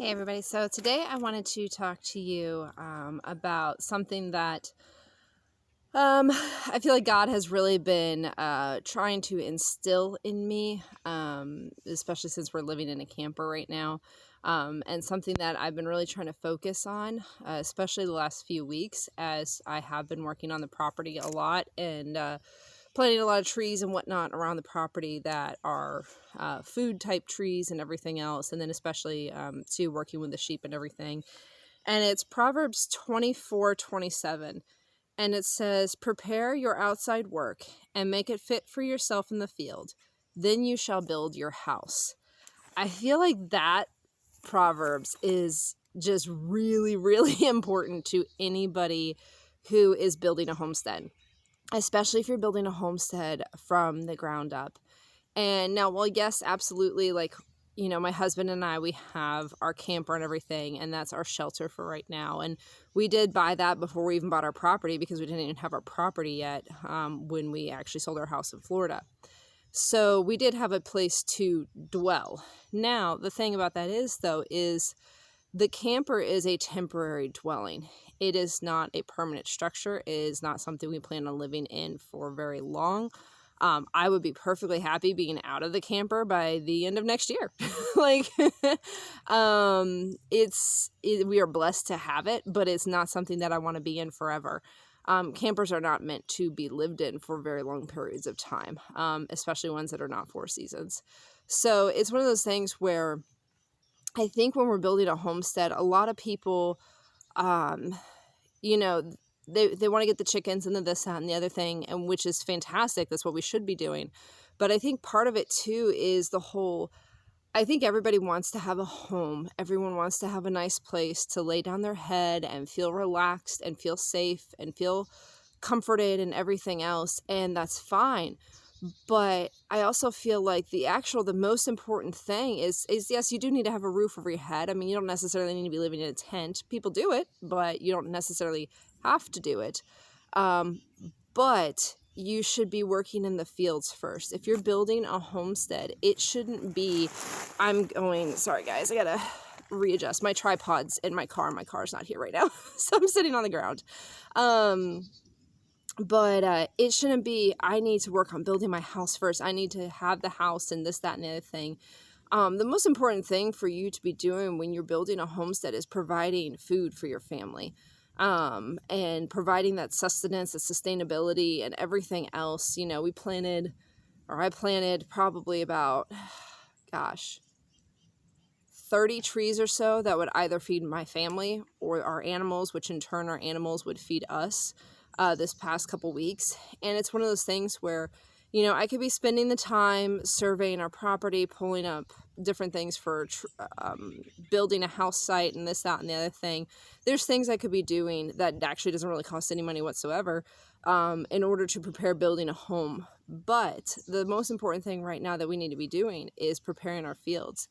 Hey everybody, so today I wanted to talk to you about something that I feel like God has really been trying to instill in me, especially since we're living in a camper right now, and something that I've been really trying to focus on, especially the last few weeks as I have been working on the property a lot and planting a lot of trees and whatnot around the property that are food type trees and everything else, and then especially too working with the sheep and everything. And it's Proverbs 24:27, and it says, "Prepare your outside work and make it fit for yourself in the field. Then you shall build your house." I feel like that Proverbs is just really, really important to anybody who is building a homestead, especially if you're building a homestead from the ground up. And now, well, yes, absolutely. Like, my husband and I, we have our camper and everything, and that's our shelter for right now. And we did buy that before we even bought our property because we didn't even have our property yet when we actually sold our house in Florida. So we did have a place to dwell. Now, the thing about that is, though, is the camper is a temporary dwelling. It is not a permanent structure. It is not something we plan on living in for very long. I would be perfectly happy being out of the camper by the end of next year. Like, we are blessed to have it, but it's not something that I want to be in forever. Campers are not meant to be lived in for very long periods of time, especially ones that are not 4 seasons. So it's one of those things where I think when we're building a homestead, a lot of people, they want to get the chickens and the this, that, and the other thing, and which is fantastic. That's what we should be doing. But I think part of it too is I think everybody wants to have a home. Everyone wants to have a nice place to lay down their head and feel relaxed and feel safe and feel comforted and everything else. And that's fine. But I also feel like the most important thing is yes, you do need to have a roof over your head. I mean, you don't necessarily need to be living in a tent. People do it, but you don't necessarily have to do it. But you should be working in the fields first. If you're building a homestead, it shouldn't be, sorry guys, I gotta readjust my tripods in my car. My car's not here right now, so I'm sitting on the ground. But it shouldn't be, I need to work on building my house first. I need to have the house and this, that, and the other thing. The most important thing for you to be doing when you're building a homestead is providing food for your family. And providing that sustenance, that sustainability, and everything else. I planted probably about, 30 trees or so that would either feed my family or our animals, which in turn our animals would feed us. This past couple weeks. And it's one of those things where, I could be spending the time surveying our property, pulling up different things for building a house site and this, that, and the other thing. There's things I could be doing that actually doesn't really cost any money whatsoever in order to prepare building a home. But the most important thing right now that we need to be doing is preparing our fields.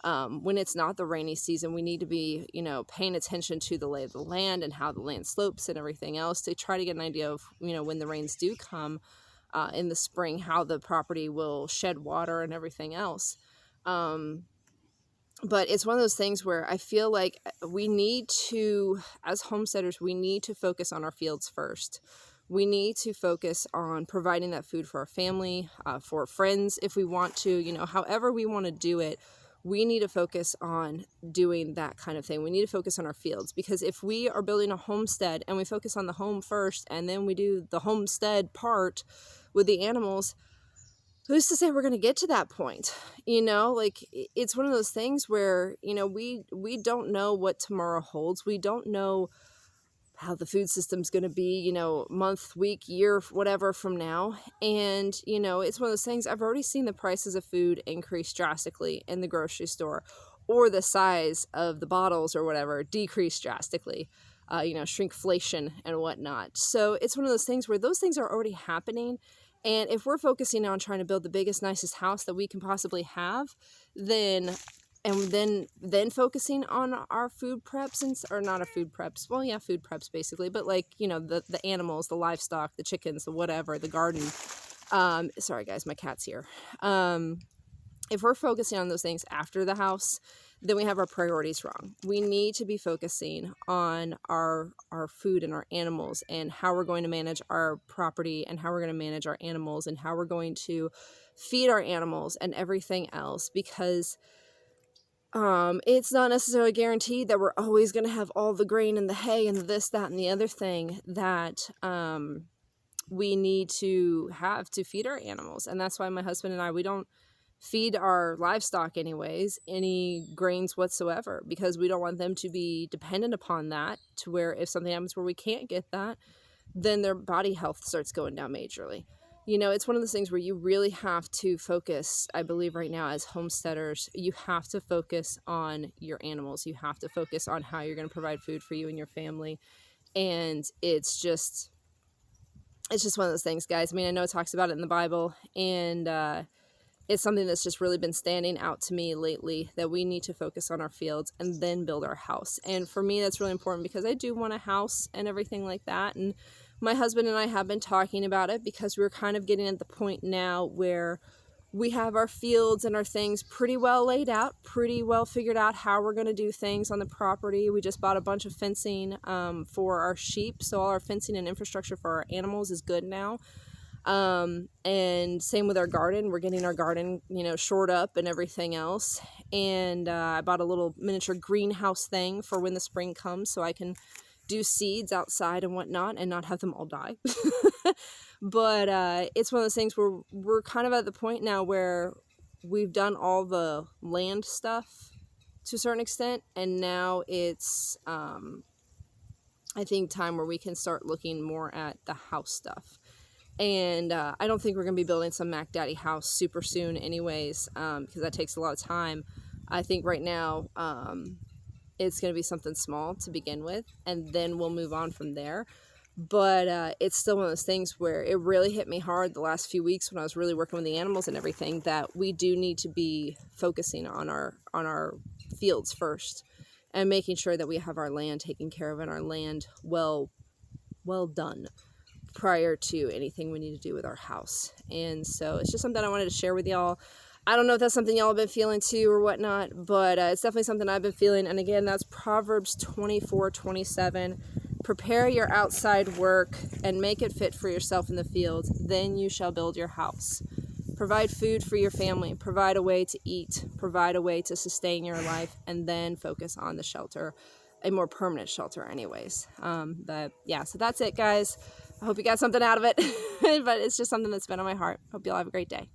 When it's not the rainy season, we need to be, paying attention to the lay of the land and how the land slopes and everything else to try to get an idea of, when the rains do come in the spring, how the property will shed water and everything else. But it's one of those things where I feel like as homesteaders, we need to focus on our fields first. We need to focus on providing that food for our family, for friends if we want to, however we want to do it. We need to focus on doing that kind of thing. We need to focus on our fields, because if we are building a homestead and we focus on the home first and then we do the homestead part with the animals, who's to say we're going to get to that point? It's one of those things where, we don't know what tomorrow holds. We don't know how the food system's going to be, month, week, year, whatever from now. And, it's one of those things, I've already seen the prices of food increase drastically in the grocery store, or the size of the bottles or whatever decrease drastically, shrinkflation and whatnot. So it's one of those things where those things are already happening. And if we're focusing on trying to build the biggest, nicest house that we can possibly have, then focusing on our food preps or not our food preps. Well, yeah, food preps basically, but the animals, the livestock, the chickens, the whatever, the garden. Sorry guys, my cat's here. if we're focusing on those things after the house, then we have our priorities wrong. We need to be focusing on our food and our animals, and how we're going to manage our property, and how we're going to manage our animals, and how we're going to feed our animals and everything else, because it's not necessarily guaranteed that we're always going to have all the grain and the hay and this, that, and the other thing that we need to have to feed our animals. And that's why my husband and I, we don't feed our livestock anyways any grains whatsoever, because we don't want them to be dependent upon that, to where if something happens where we can't get that, then their body health starts going down majorly. It's one of those things where you really have to focus, I believe right now as homesteaders, you have to focus on your animals. You have to focus on how you're going to provide food for you and your family. And it's just one of those things, guys. I mean, I know it talks about it in the Bible, and it's something that's just really been standing out to me lately, that we need to focus on our fields and then build our house. And for me, that's really important, because I do want a house and everything like that. And my husband and I have been talking about it, because we're kind of getting at the point now where we have our fields and our things pretty well laid out, pretty well figured out how we're going to do things on the property. We just bought a bunch of fencing for our sheep. So all our fencing and infrastructure for our animals is good now. And same with our garden. We're getting our garden, shored up and everything else. And I bought a little miniature greenhouse thing for when the spring comes, so I can do seeds outside and whatnot and not have them all die. But it's one of those things where we're kind of at the point now where we've done all the land stuff to a certain extent, and now it's I think time where we can start looking more at the house stuff. And I don't think we're going to be building some Mac Daddy house super soon anyways, because that takes a lot of time. I think right now it's going to be something small to begin with, and then we'll move on from there. But it's still one of those things where it really hit me hard the last few weeks when I was really working with the animals and everything, that we do need to be focusing on our fields first, and making sure that we have our land taken care of and our land well done prior to anything we need to do with our house. And so it's just something I wanted to share with y'all. I don't know if that's something y'all have been feeling too or whatnot, but it's definitely something I've been feeling. And again, that's Proverbs 24:27. Prepare your outside work and make it fit for yourself in the field. Then you shall build your house. Provide food for your family. Provide a way to eat. Provide a way to sustain your life. And then focus on the shelter, a more permanent shelter anyways. But yeah, so that's it, guys. I hope you got something out of it. But it's just something that's been on my heart. Hope y'all have a great day.